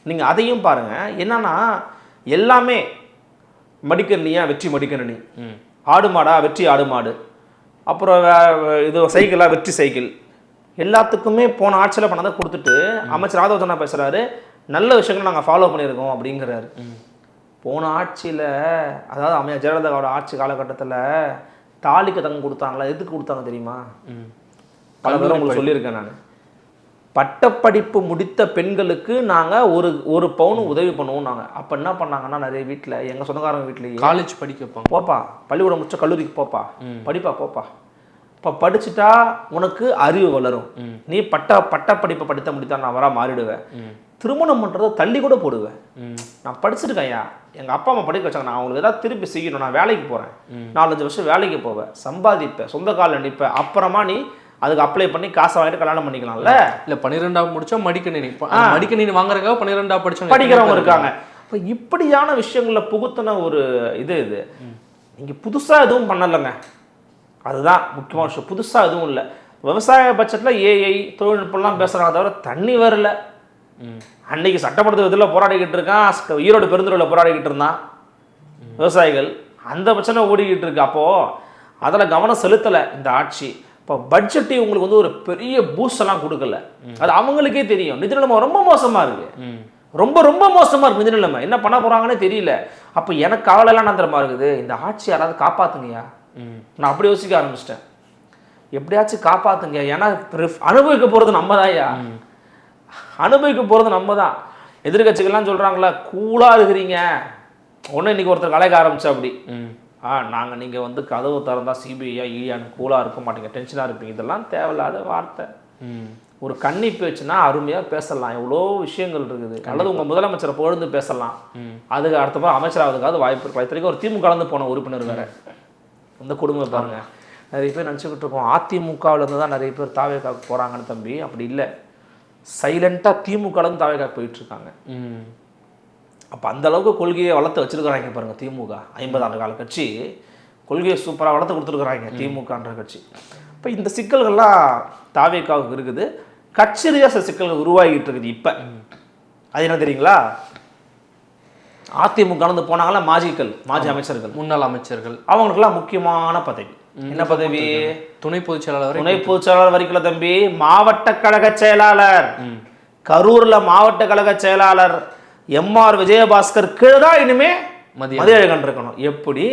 நீங்கள் அதையும் பாருங்க. என்னன்னா எல்லாமே மடிக்கணினியா, வெற்றி மடிக்கணினி, ஆடு மாடா, வெற்றி ஆடு மாடு, அப்புறம் இது சைக்கிளா, வெற்றி சைக்கிள், எல்லாத்துக்குமே போன ஆட்சியில் பண்ணதை கொடுத்துட்டு அமைச்சர் ராதவர்தனா பேசுகிறாரு, நல்ல விஷயங்கள் நாங்கள் ஃபாலோ பண்ணியிருக்கோம் அப்படிங்கிறாரு. போன ஆட்சியில், அதாவது அமைச்சர் ஜெயலலிதாவோட ஆட்சி காலகட்டத்தில் தாலிக்கு தங்கம் கொடுத்தாங்களா? எதுக்கு கொடுத்தாங்க தெரியுமா? பல பேரும் உங்களுக்கு சொல்லியிருக்கேன் நான். பட்டப்படிப்பு முடித்த பெண்களுக்கு நாங்கள் ஒரு பவுன் உதவி பண்ணுவோம். நாங்கள் அப்போ என்ன பண்ணாங்கன்னா, நிறைய வீட்டில், எங்கள் சொந்தக்காரங்க வீட்லேயே காலேஜ் படிக்க வைப்பாங்க. போப்பா, பள்ளிக்கூடம் முடிச்ச கல்லூரிக்கு போப்பா, படிப்பா போப்பா, இப்போ படிச்சுட்டா உனக்கு அறிவு வளரும், நீ பட்டப்படிப்பை படித்த முடித்தா நான் வர மாறிடுவேன், திருமணம் பண்ணுறதை தள்ளி கூட போடுவேன், நான் படிச்சிருக்கேன்யா, எங்கள் அப்பா அம்மா படிக்க வச்சாங்க, நான் அவங்களுக்கு ஏதாவது திருப்பி செய்யணும், நான் வேலைக்கு போகிறேன், 4-5 வருஷம் வேலைக்கு போவேன், சம்பாதிப்பேன், சொந்த காலில் நிற்பேன், அப்புறமா நீ அதுக்கு அப்ளை பண்ணி காசை வாங்கிட்டு கல்யாணம் பண்ணிக்கலாம்ல. இல்லை 12ஆவது முடிச்சா மடிக்கணினி வாங்குறதுக்காக 12ஆவது படிக்கிறவங்க இருக்காங்க. இப்போ இப்படியான விஷயங்களில் புகுத்தின ஒரு இது நீங்கள் புதுசாக எதுவும் பண்ணலைங்க. அதுதான் முக்கியமான விஷயம். புதுசாக எதுவும் இல்லை. விவசாய பட்ஜெட்டில் ஏஐ தொழில்நுட்பம்லாம் பேசுகிறாங்க, தவிர தண்ணி வரல. அன்னைக்கு சட்டமன்றத்து இதில் போராடிக்கிட்டு இருக்கான், ஈரோடு பெருந்துறையில் போராடிக்கிட்டு இருந்தான் விவசாயிகள். அந்த பிரச்சனை ஓடிக்கிட்டு இருக்கு. அப்போது அதில் கவனம் செலுத்தலை இந்த ஆட்சி. இப்போ பட்ஜெட்டு உங்களுக்கு ஒரு பெரிய பூஸ்ட் எல்லாம் கொடுக்கல. அது அவங்களுக்கே தெரியும். நிதி நிலைமை ரொம்ப மோசமாக இருக்குது, ரொம்ப ரொம்ப மோசமாக இருக்குது நிதி நிலைமை. என்ன பண்ண போகிறாங்கன்னே தெரியல. அப்போ எனக்கு கவலைலாம் நந்திரமா இருக்குது. இந்த ஆட்சி யாராவது காப்பாற்றுங்கய்யா. நான் அப்படி யோசிக்க ஆரம்பிச்சிட்டேன். எப்படியாச்சும் காப்பாற்றுங்க. ஏன்னா அனுபவிக்க போகிறது நம்ம தான்யா, அனுபவிக்க போகிறது நம்ம தான். எதிர்கட்சிகள்லாம் சொல்கிறாங்களா, கூலாக இருக்கிறீங்க. ஒன்று இன்னைக்கு ஒருத்தர் கலைக்க ஆரம்பிச்சா அப்படி, நாங்கள் நீங்கள் கதவு திறந்தா சிபிஐயா ஈயான்னு கூலாக இருக்க மாட்டீங்க, டென்ஷனாக இருப்பீங்க. இதெல்லாம் தேவையில்லாத வார்த்தை. ஒரு கன்னி பேச்சுன்னா அருமையாக பேசலாம், எவ்வளோ விஷயங்கள் இருக்குது. அல்லது உங்கள் முதலமைச்சரை புகழ்ந்து பேசலாம், அதுக்கு அடுத்தப்போ அமைச்சராகிறதுக்காவது வாய்ப்பு இருக்கலாம். இத்தனைக்கும் ஒரு திமுக கலந்து போன உறுப்பினர் வேறு. அந்த குடும்பம் பாருங்க. நிறைய பேர் நினச்சிக்கிட்டு இருக்கோம் அதிமுகவிலேருந்து தான் நிறைய பேர் தாவேக்காவுக்கு போகிறாங்கன்னு. தம்பி அப்படி இல்லை. சைலண்ட்டாக திமுகலேருந்து தாவேக்காவுக்கு போயிட்டுருக்காங்க. அப்போ அந்தளவுக்கு கொள்கையை வளர்த்து வச்சுருக்கிறாங்க பாருங்கள் திமுக. 50 ஆண்டு கால கட்சி, கொள்கையை சூப்பராக வளர்த்து கொடுத்துருக்குறாங்க திமுகன்ற கட்சி. இப்போ இந்த சிக்கல்கள்லாம் தாவேக்காவுக்கு இருக்குது. கட்சி ரீதியாக சிக்கல்கள் உருவாகிட்டு இருக்குது. இப்போ அது என்ன தெரியுங்களா, அதிமுக போனாங்களா மாஜி அமைச்சர்கள், முன்னாள் அமைச்சர்கள், அவங்களுக்கெல்லாம் முக்கியமான பதவி. என்ன பதவி? துணை பொதுச் செயலாளர். துணை பொதுச் செயலாளர் வரைக்கும் தம்பி, மாவட்ட கழக செயலாளர், கரூர்ல மாவட்ட கழக செயலாளர் எம்ஆர் விஜயபாஸ்கர் கீழே தான் இனிமே மதியழகன் இருக்கணும். எப்படி?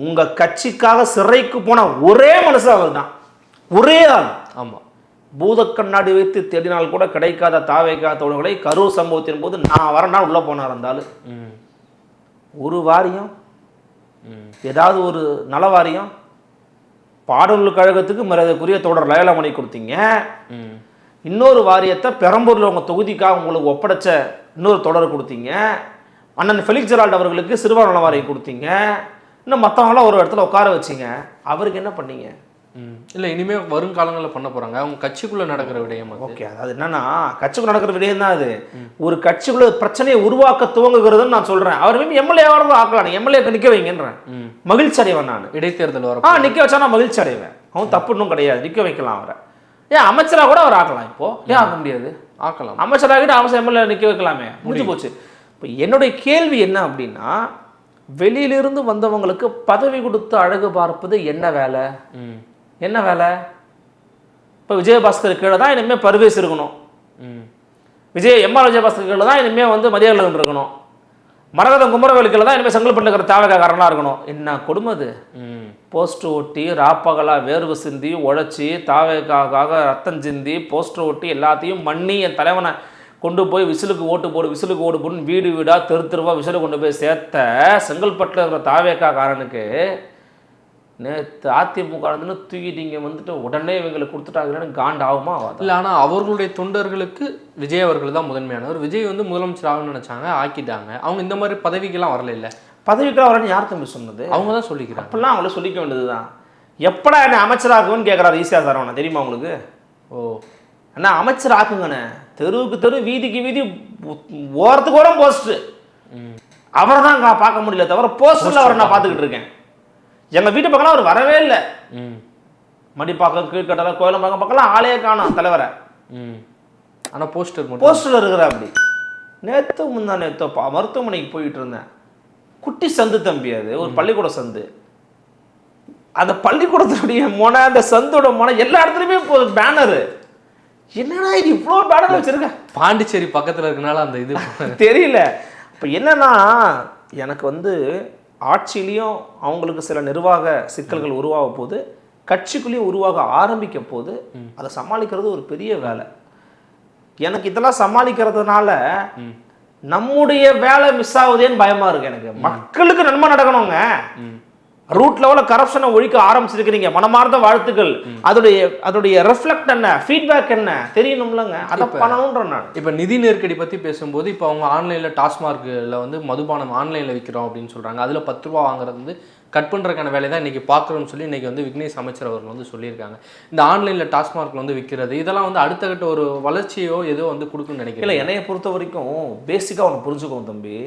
உங்க கட்சிக்காக சிறைக்கு போன ஒரே மனுஷன் அவர் தான், ஒரே ஆள். ஆமா, பூத கண்ணாடி வைத்து தேடினால் கூட கிடைக்காத தாவேக்கா தோழர்களை கரூர் சம்பவத்தின் போது நான் வரனா உள்ள போனார். இருந்தாலும் ஒரு வாரியம், ஏதாவது ஒரு நல வாரியம், பாடநூல் கழகத்துக்கு மரியாதைக்குரிய தோழர் லயலமணி கொடுத்தீங்க. இன்னொரு வாரியத்தை பெரம்பூரில் உங்கள் தொகுதிக்காக உங்களுக்கு ஒப்படைச்ச இன்னொரு தொடர் கொடுத்தீங்க. அண்ணன் ஃபெலிக்ஸ் ஜெரால்ட் அவர்களுக்கு சிறுபான்மை நல வாரியம் கொடுத்தீங்க. இன்னும் மற்றவங்களாம் ஒரு இடத்துல உட்கார வச்சிங்க. அவருக்கு என்ன பண்ணீங்க? இல்லை, இனிமேல் வருங்காலங்களில் பண்ண போகிறாங்க. அவங்க கட்சிக்குள்ளே நடக்கிற விடயம். ஓகே, அதாவது என்னன்னா கட்சிக்குள்ள நடக்கிற விடயம் தான் அது. ஒரு கட்சிக்குள்ள பிரச்சனையை உருவாக்க துவங்குகிறதுன்னு நான் சொல்கிறேன். அவர் மீன் எம்எல்ஏவாக ஆக்கலாம், எம்எல்ஏக்கு நிற்க வைங்கன்றேன். மகிழ்ச்சி அடைவேன் நான். இடைத்தேர்தல் வர நிற்க வச்சா நான் மகிழ்ச்சி அடைவேன். அவன் தப்பு இன்னும் கிடையாது, நிற்க வைக்கலாம் அவரை. ஏன் அமைச்சராக கூட அவர் ஆக்கலாம். இப்போ ஏன் ஆக்க முடியாது? ஆக்கலாம். அமைச்சராகிட்டு அமைச்சர் எம்எல்ஏ நிற்க வைக்கலாமே, முடிஞ்சு போச்சு. இப்போ என்னுடைய கேள்வி என்ன அப்படின்னா, வெளியிலிருந்து வந்தவங்களுக்கு பதவி கொடுத்து அழகு பார்ப்பது என்ன வேலை? என்ன வேலை? இப்போ விஜயபாஸ்கர் கீழே தான் இனிமேல் பர்வேஸ் இருக்கணும், எம்ஆர் விஜயபாஸ்கர் கீழே தான் இனிமேல் மதியழகன் இருக்கணும். மரகதம் குமரவேலுக்கில் தான் இனிமேல் செங்கல்பட்டு இருக்கிற தாவகாரனாக இருக்கணும். என்ன கொடுமை அது. போஸ்டர் ஒட்டி ராப்பகலா வேர்வு சிந்தி உழைச்சி தாவகாக ரத்தம் சிந்தி போஸ்டர் ஒட்டி எல்லாத்தையும் மண்ணி என் தலைவனை கொண்டு போய் விசிலுக்கு ஓட்டு போடுன்னு வீடு வீடாக தெருவா விசிலு கொண்டு போய் சேர்த்த செங்கல்பட்டில் இருக்கிற தாவேக்காரனுக்கு நேற்று அதிமுக தூக்கிட்டீங்க வந்துட்டு உடனே இவங்களுக்கு கொடுத்துட்டாங்கன்னு காண்ட் ஆகுமா? இல்லை, ஆனால் அவர்களுடைய தொண்டர்களுக்கு விஜய் அவர்கள் தான் முதன்மையானவர். விஜய் வந்து முதலமைச்சர் ஆகணும்னு நினச்சாங்க, ஆக்கிட்டாங்க. அவங்க இந்த மாதிரி பதவிக்கெல்லாம் வரல. இல்லை, பதவிக்கெல்லாம் வரணும்னு யார் தம்பி சொன்னது? அவங்க தான் சொல்லிக்கிறாங்க. அப்படிலாம் அவங்கள சொல்லிக்க வேண்டியது தான். எப்படா என்ன அமைச்சராக்குன்னு கேட்குறாரு ஈஸியாக சார். தெரியுமா உங்களுக்கு? அண்ணா அமைச்சர் ஆக்குங்கண்ணே. தெருவுக்கு தெரு வீதிக்கு வீதி ஓரத்துக்கு ஓரம் போஸ்ட்டு. அவரை தான் பார்க்க முடியல தவிர போஸ்டரில் அவரை நான் பார்த்துக்கிட்டு இருக்கேன். எங்கள் வீட்டு பக்கம்லாம் அவர் வரவே இல்லை. மடிப்பாக்கம் கீழ்கட்டலாம் கோயிலம்பாக்கம் பக்கம்லாம் ஆளே காணும் தலைவரை. ஆனால் போஸ்டரில் இருக்கிற அப்படி. நேற்று முந்தா நேற்று மருத்துவமனைக்கு போயிட்டு இருந்தேன். குட்டி சந்து தம்பி, அது ஒரு பள்ளிக்கூட சந்து. அந்த பள்ளிக்கூடத்துடைய முனை, அந்த சந்தோட முனை எல்லா இடத்துலையுமே பேனரு. என்னன்னா இது இவ்வளோ பேனர் வச்சிருக்க? பாண்டிச்சேரி பக்கத்தில் இருக்கனால அந்த இது தெரியல. இப்போ என்னன்னா எனக்கு வந்து ஆட்சியிலையும் அவங்களுக்கு சில நிர்வாக சிக்கல்கள் உருவாக போது, கட்சிக்குள்ளேயும் உருவாக ஆரம்பிக்க போது அதை சமாளிக்கிறது ஒரு பெரிய வேலை. எனக்கு இதெல்லாம் சமாளிக்கிறதுனால நம்முடைய வேலை மிஸ் ஆகுதேன்னு பயமா இருக்கு எனக்கு. மக்களுக்கு நன்மை நடக்கணுங்க. ரூட் லெவலில் கரப்ஷனை ஒழிக்க ஆரம்பிச்சிருக்கிறீங்க, மனமார்ந்த வாழ்த்துக்கள். அதோடைய ரெஃப்ளெக்ட் என்ன, ஃபீட்பேக் என்ன தெரியணும்லங்க. அதை பண்ணணுன்ற நான் இப்போ நிதி நெருக்கடி பற்றி பேசும்போது, இப்போ அவங்க ஆன்லைனில் டாஸ்மார்க்கில் வந்து மதுபானம் ஆன்லைனில் விற்கிறோம் அப்படின்னு சொல்கிறாங்க. அதில் 10 ரூபா வாங்குறது வந்து கட் பண்ணுறதுக்கான வேலை தான் இன்றைக்கி பார்க்குறோன்னு சொல்லி இன்றைக்கி வந்து விக்னேஷ் அமைச்சர் அவர்கள் வந்து சொல்லியிருக்காங்க. இந்த ஆன்லைனில் டாஸ்மார்க்கில் வந்து விற்கிறது இதெல்லாம் வந்து அடுத்த கட்ட ஒரு வளர்ச்சியோ ஏதோ வந்து கொடுக்குன்னு நினைக்கிறேன். இல்லை, என்னையை பொறுத்த வரைக்கும் பேசிக்காக ஒன்று புரிஞ்சுக்கோங்க தம்பி.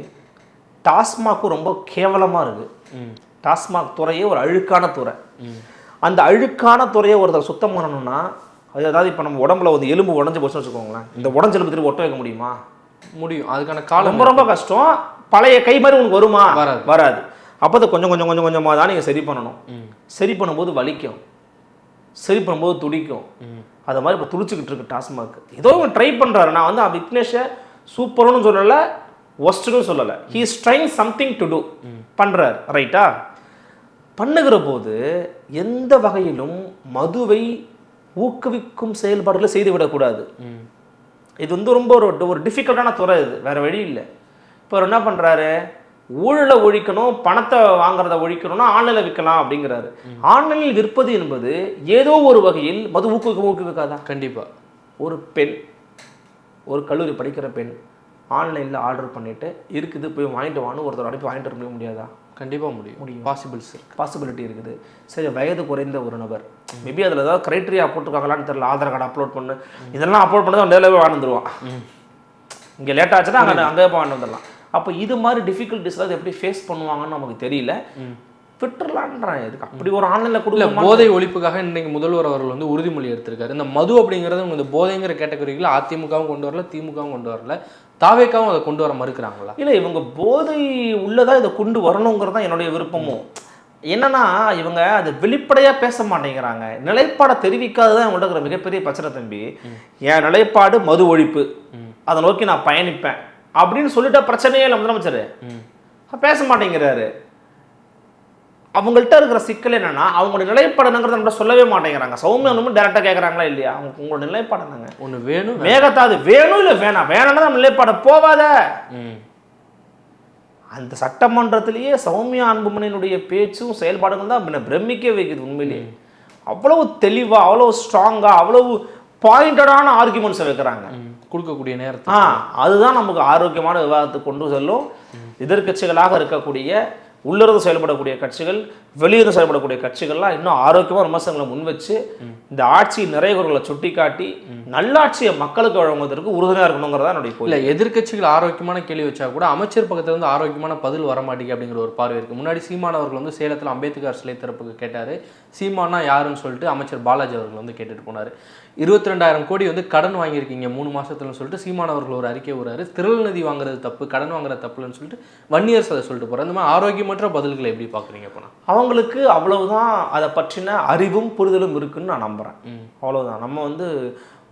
டாஸ்மார்க்கும் ரொம்ப கேவலமாக இருக்குது. டாஸ்மாக் துறையே ஒரு அழுக்கான துறை. அந்த அழுக்கான துறையை ஒருத்தர் சுத்தம் பண்ணணும்னா, அதாவது இப்போ நம்ம உடம்புல வந்து எலும்பு உடஞ்சி போச்சுன்னு வச்சுக்கோங்களேன். இந்த உடஞ்ச எலும்பு திரும்ப ஒட்ட வைக்க முடியுமா? முடியும். அதுக்கான காலம் ரொம்ப ரொம்ப கஷ்டம். பழைய கை மாதிரி உங்களுக்கு வருமா? வராது. அப்போ அதை கொஞ்சம் கொஞ்சம் கொஞ்சம் கொஞ்சமாக தான் நீங்கள் சரி பண்ணணும். சரி பண்ணும்போது வலிக்கும், சரி பண்ணும்போது துடிக்கும். அது மாதிரி இப்போ துடிச்சுக்கிட்டு இருக்கு டாஸ்மாக். ஏதோ ட்ரை பண்ணுறாரு. நான் வந்து விக்னேஷை சூப்பர்னு சொல்லலை, ஒஸ்ட்னு சொல்லலை. He is trying something to do பண்ணுறார். ரைட்டா? பண்ணுகிற போது எந்த வகையிலும் மதுவை ஊக்குவிக்கும் செயல்பாடுகளை செய்துவிடக்கூடாது. இது வந்து ரொம்ப ஒரு டிஃபிகல்ட்டான துறை. இது வேற வழி இல்லை. இப்போ என்ன பண்ணுறாரு, ஊழலை ஒழிக்கணும், பணத்தை வாங்குறத ஒழிக்கணும்னா ஆன்லைனில் விற்கலாம் அப்படிங்கிறாரு. ஆன்லைனில் விற்பது என்பது ஏதோ ஒரு வகையில் மது ஊக்குவிக்காதா? கண்டிப்பாக. ஒரு பெண், ஒரு கல்லூரி படிக்கிற பெண் ஆன்லைனில் ஆர்டர் பண்ணிவிட்டு இருக்குது போய் வாங்கிட்டு வான்னு ஒருத்தர் அனுப்பி வாங்கிட்டு வர முடியாதா? கண்டிப்பாக முடியும். பாசிபிலிட்டி இருக்குது. சரி, வயது குறைந்த ஒரு நபர், மேபி அதில் ஏதாவது க்ரைட்டீரியா போட்டிருக்காங்களான்னு தெரியல. ஆதார் கார்டு அப்லோட் பண்ணு, இதெல்லாம் அப்லோட் பண்ணி தான் நேரில் வாங்கி வந்துடுவான். இங்கே லேட் ஆச்சுன்னா அங்கே போய் வாங்கி வந்துடலாம். அப்போ இது மாதிரி டிஃபிகல்ட்டிஸ்லாம் அதை எப்படி ஃபேஸ் பண்ணுவாங்கன்னு நமக்கு தெரியல. விட்டுறலான்றான். இதுக்கு அப்படி ஒரு ஆன்லைனில் கொடுக்கல. போதை ஒழிப்புக்காக இன்றைக்கு முதல்வர் அவர்கள் வந்து உறுதிமொழி எடுத்திருக்காரு. இந்த மது அப்படிங்கிறது இந்த போதைங்கிற கேட்டகரியில் அதிமுகவும் கொண்டு வரல, திமுகவும் கொண்டு வரல, தாவேக்காவும் அதை கொண்டு வர மறுக்கிறாங்களா? இல்லை, இவங்க போதை உள்ளதாக இதை கொண்டு வரணுங்கிறது தான் என்னுடைய விருப்பமும். என்னன்னா இவங்க அதை வெளிப்படையாக பேச மாட்டேங்கிறாங்க. நிலைப்பாடை தெரிவிக்காததான் இவங்கள்ட்ட இருக்கிற மிகப்பெரிய பிரச்சனை தம்பி. என் நிலைப்பாடு மது ஒழிப்பு, அதை நோக்கி நான் பயணிப்பேன் அப்படின்னு சொல்லிட்டா பிரச்சனையே இல்லை. முதலமைச்சர் பேச மாட்டேங்கிறாரு. அவங்கள்ட்ட இருக்கிற சிக்கல் என்னன்னா அவங்களோட நிலைப்பாடு என்னங்கிறத நம்ம சொல்லவே மாட்டேங்கிறாங்க. சௌமியா ஒன்றும் டேரெக்டாக கேட்குறாங்களா இல்லையா? உங்களோட நிலைப்பாடு என்னங்க? ஒன்று வேணும், மேகத்தாது வேணும் இல்லை வேணாம், வேணாம்னா நம்ம நிலைப்பாடை போவாத. அந்த சட்டமன்றத்திலேயே சௌமியா அன்புமணியினுடைய பேச்சும் செயல்பாடுகள் தான் பிரமிக்க வைக்குது. உண்மையிலேயே அவ்வளவு தெளிவாக, அவ்வளவு ஸ்ட்ராங்காக, அவ்வளவு பாயிண்டடான ஆர்குமெண்ட்ஸை வைக்கிறாங்க கொடுக்கக்கூடிய நேரத்தை. அதுதான் நமக்கு ஆரோக்கியமான விவாதத்தை கொண்டு செல்லும். எதிர்கட்சிகளாக இருக்கக்கூடிய உள்ளிருந்து செயல்படக்கூடிய கட்சிகள், வெளியிருந்து செயல்படக்கூடிய கட்சிகள்லாம் இன்னும் ஆரோக்கியமாக விமர்சனங்களை முன் வச்சு இந்த ஆட்சியின் நிறைவுகளை சுட்டி காட்டி நல்லாட்சியை மக்களுக்கு வழங்குவதற்கு உறுதுணையாக இருக்கணுங்கிறதா என்னுடைய கோரிக்கை. இல்லை, எதிர்கட்சிகள் ஆரோக்கியமான கேள்வி வச்சா கூட அமைச்சர் பக்கத்துல இருந்து ஆரோக்கியமான பதில் வரமாட்டேங்க அப்படிங்கிற ஒரு பார்வை இருக்குது. முன்னாடி சீமான் அவர்கள் வந்து சேலத்தில் அம்பேத்கர் சிலை திறப்புக்கு கேட்டார். சீமானா யாருன்னு சொல்லிட்டு அமைச்சர் பாலாஜி அவர்கள் வந்து கேட்டுட்டு போனார். 22,000 கோடி வந்து கடன் வாங்கியிருக்கீங்க 3 மாசத்துலன்னு சொல்லிட்டு சீமான் அவர்கள் ஒரு அறிக்கை விடுறாரு. திரள்நிதி வாங்குறது தப்பு, கடன் வாங்குறது தப்புன்னு சொல்லிட்டு வன்னியர்ஸ் அதை சொல்லிட்டு போகிறார். இந்த மாதிரி ஆரோக்கியமற்ற பதில்களை எப்படி பார்க்குறீங்க? போனால் அவங்களுக்கு அவ்வளவுதான் அதை பற்றின அறிவும் புரிதலும் இருக்குன்னு நான் நம்புகிறேன். அவ்வளவுதான். நம்ம வந்து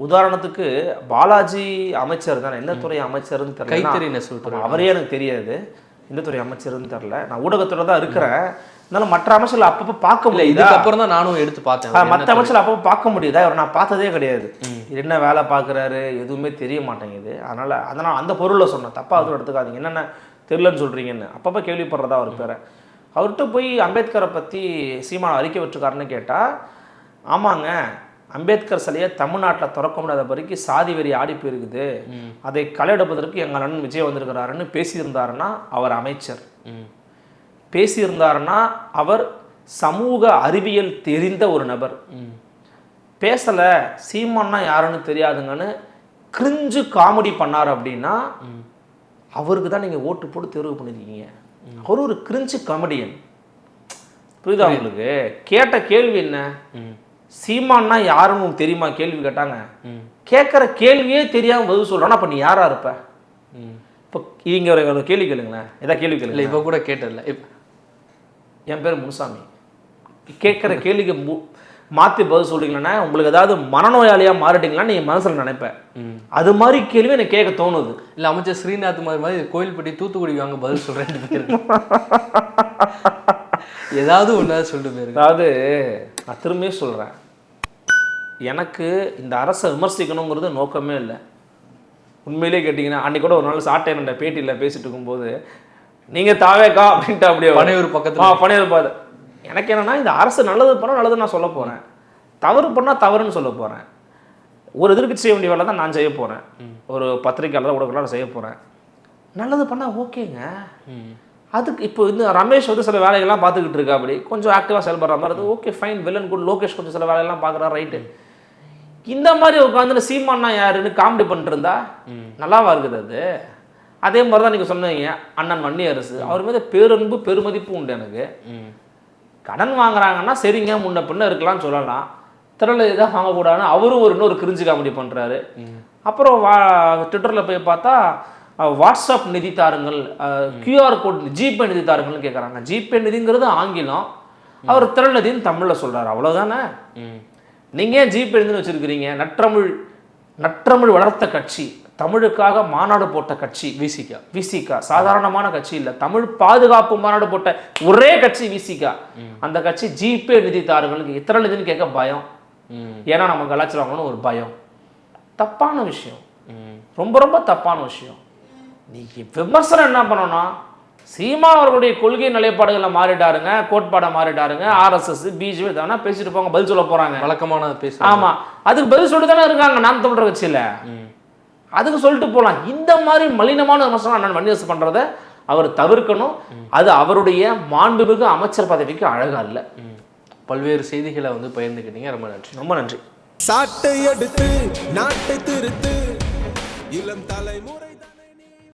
உதாரணத்துக்கு பாலாஜி அமைச்சர் தானே, என்ன துறை அமைச்சர்னு தெரியல, கைத்தறி நெசவு துறை, அவரே எனக்கு தெரியாது. எந்த துறை அமைச்சர்னு தெரில, நான் ஊடகத்துறை தான் இருக்கிறேன். இருந்தாலும் மற்ற அமைச்சர்கள் அப்பப்போ பார்க்க முடியல. இதுக்கப்புறம் தான் நானும் எடுத்து பார்த்தேன். மற்ற அமைச்சர்கள் அப்பப்போ பார்க்க முடியுதா? இவர் நான் பார்த்ததே கிடையாது. என்ன வேலை பார்க்குறாரு எதுவுமே தெரிய மாட்டேங்குது. அதனால் அந்த பொருளை சொன்னேன், தப்பாக அதுவும் எடுத்துக்காதீங்க, என்னென்ன தெரிலன்னு சொல்கிறீங்கன்னு. அப்பப்போ கேள்விப்படுறதா அவர் பேரை. அவர்கிட்ட போய் அம்பேத்கரை பற்றி சீமான் அறிக்கை விட்டுருக்காருன்னு கேட்டால், ஆமாங்க, அம்பேத்கர் சிலையை தமிழ்நாட்டில் திறக்க முடியாத வரைக்கும் சாதி வெறி ஆடி போயிருக்குது, அதை களை எடுப்பதற்கு எங்கள் அண்ணன் விஜய் வந்திருக்கிறாருன்னு பேசியிருந்தாருன்னா அவர் அமைச்சர். பேசியிருந்தாருன்னா அவர் சமூக அறிவியல் தெரிந்த ஒரு நபர். பேசலை, சீமான்னா யாருன்னு தெரியாதுங்கன்னு கிரிஞ்சு காமெடி பண்ணார் அப்படின்னா அவருக்கு தான் நீங்கள் ஓட்டு போட்டு தேர்வு பண்ணியிருக்கீங்க. அவர் ஒரு கிரிஞ்சு காமெடியன். புரியுதா உங்களுக்கு? கேட்ட கேள்வி என்ன, சீமான்னா யாருன்னு உங்களுக்கு தெரியுமா கேள்வி கேட்டாங்க. கேட்குற கேள்வியே தெரியாமல் பதில் சொல்கிறோன்னா அப்போ நீ யாரா இருப்ப? இப்போ இங்கே ஒரு கேள்வி கேளுங்களேன், ஏதாவது கேள்வி கேளுங்க. இப்போ கூட கேட்டதில்ல. என் பேர் முனுசாமி. கேட்குற கேள்விக்கு மாற்றி பதில் சொல்கிறீங்களா உங்களுக்கு ஏதாவது மனநோயாளியாக மாறிட்டீங்களா நீங்கள் மனசில் நினைப்பேன். அது மாதிரி கேள்வி எனக்கு கேட்க தோணுது. இல்லை அமைச்சர் ஸ்ரீநாத் மாதிரி கோயில்பட்டி தூத்துக்குடி வாங்க பதில் சொல்கிறேன். ஏதாவது ஒன்றாவது சொல்லிட்டு போயிருக்கு. அதாவது நான் திரும்பியே சொல்கிறேன், எனக்கு இந்த அரசை விமர்சிக்கணுங்கிறது நோக்கமே இல்லை. உண்மையிலே கேட்டிங்கன்னா அன்றைக்கி கூட ஒரு நாள் சாட்டையன் பேட்டியில் பேசிட்டு இருக்கும்போது நீங்கள் தாவேக்கா அப்படின்ட்டு அப்படியே பனையூர் பக்கத்தில் பனையூர் பார்த்து எனக்கு என்னென்னா இந்த அரசு நல்லது பண்ணால் நல்லது நான் சொல்ல போகிறேன், தவறு பண்ணால் தவறுன்னு சொல்ல போகிறேன். ஒரு எதிர்க்கட்சி செய்ய வேண்டிய வேலை தான் நான் செய்ய போகிறேன், ஒரு பத்திரிக்கையாளர் ஊடகங்களாக செய்ய போகிறேன். நல்லது பண்ணால் ஓகேங்க. அதுக்கு இப்போ இந்த ரமேஷ் வந்து சில வேலைகள்லாம் பார்த்துக்கிட்டு இருக்கா, அப்படி கொஞ்சம் ஆக்டிவாக செயல்படுற மாதிரி இருக்குது, okay fine, well and good. Lokesh கொஞ்சம் சில வேலையெல்லாம் பார்க்குறா, ரைட்டு. இந்த மாதிரி உட்காந்து சீமானா யாருன்னு காமெடி பண்ணிட்டு இருந்தா நல்லாவா இருக்குது அது? அதே மாதிரி தான் நீங்கள் சொன்னீங்க அண்ணன் வன்னியரசு, அவர் மீது பேரன்பு பெருமதிப்பு உண்டு எனக்கு. கடன் வாங்குறாங்கன்னா சரிங்க, முன்ன பின்ன இருக்கலாம்னு சொல்லலாம், திரள இதாக வாங்கக்கூடாதுன்னு அவரும் இன்னொரு கிரிஞ்சு காமெடி பண்ணுறாரு. அப்புறம் ட்விட்டரில் போய் பார்த்தா வாட்ஸ்அப் நிதி தாருங்கள், கியூஆர் கோட் ஜிபே நிதி தாருங்கள்னு கேட்குறாங்க. ஜிபே நிதிங்கிறது ஆங்கிலம், அவர் திரள் நிதின்னு தமிழில் சொல்கிறார், அவ்வளோதானே. நீங்கள் ஏன் ஜிபே நிதின்னு வச்சுருக்கிறீங்க? நற்றமிழ் வளர்த்த கட்சி, தமிழுக்காக மாநாடு போட்ட கட்சி விசிகா. சாதாரணமான கட்சி இல்லை, தமிழ் பாதுகாப்பு மாநாடு போட்ட ஒரே கட்சி விசிகா. அந்த கட்சி ஜிபே நிதி தாருங்களுக்கு இத்தனை நிதின்னு கேட்க பயம். ஏன்னா நம்ம கலாச்சாரம்னு ஒரு பயம். தப்பான விஷயம், ரொம்ப ரொம்ப தப்பான விஷயம். நீங்க விமர்சனம் என்ன பண்ணணும், சீமான் அவர்களுடைய கொள்கை நிலைப்பாடுகளை மாறிட்டாருங்க, கோட்பாடை மாறிட்டாருங்க, ஆர்எஸ்எஸ் பிஜேபி தானே பேசிட்டு போங்க, பதில் சொல்ல போறாங்க. வழக்கமான பேச, ஆமா, அதுக்கு பதில் சொல்லிட்டு தானே இருக்காங்க நாம் தமிழர் கட்சியில, அதுக்கு சொல்லிட்டு போகலாம். இந்த மாதிரி மலினமான விமர்சனம் அண்ணன் வன்னியரசு பண்றத அவர் தவிர்க்கணும். அது அவருடைய மாண்புமிகு அமைச்சர் பதவிக்கு அழகா இல்லை. பல்வேறு செய்திகளை வந்து பகிர்ந்துக்கிட்டீங்க, ரொம்ப நன்றி. ரொம்ப நன்றி. சாட்டை எடுத்து நாட்டை திருத்து இளம் தலைமுறை.